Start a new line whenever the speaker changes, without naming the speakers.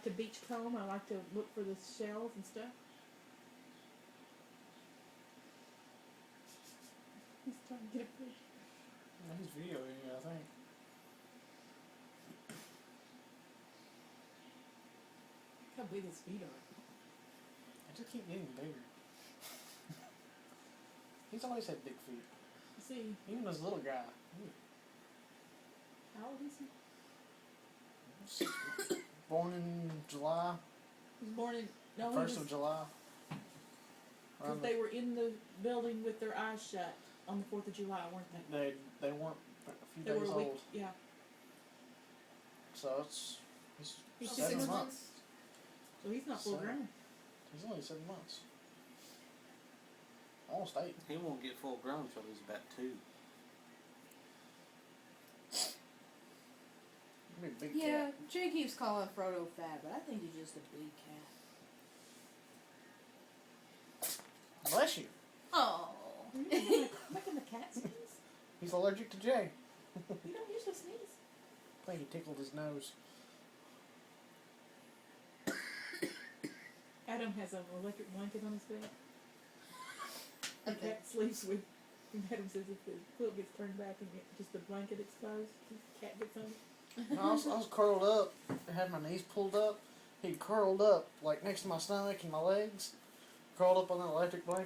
to beachcomb. I like to look for the shells and stuff. He's trying to get a fish.
He's videoing you, I think.
Look how big his feet are.
I just keep getting bigger. He's always had big feet.
You see,
Even as a little guy.
how old is he?
Born in July.
He was born in, no,
1st of July.
because they were in the building with their eyes shut on the 4th of July, weren't they?
They weren't a few
They
days
were a week,
old.
yeah.
So he's 7
6
months.
months. So he's not full
7.
grown.
He's only 7 months. Almost 8.
He won't get full grown until he's about 2.
He'll be a big
Yeah,
cat.
Jay keeps calling Frodo fat, but I think he's just a big cat.
Bless you.
Oh.
Making the cat sneeze?
He's allergic to Jay.
You don't usually sneeze.
I think he tickled his nose.
Adam has an electric blanket on his bed. The
Okay.
cat sleeps with. And Adam says if the quilt gets turned back and just the blanket exposed, the cat gets on it.
I was curled up. I had my knees pulled up. He curled up like next to my stomach and my legs. Curled up on that electric blanket.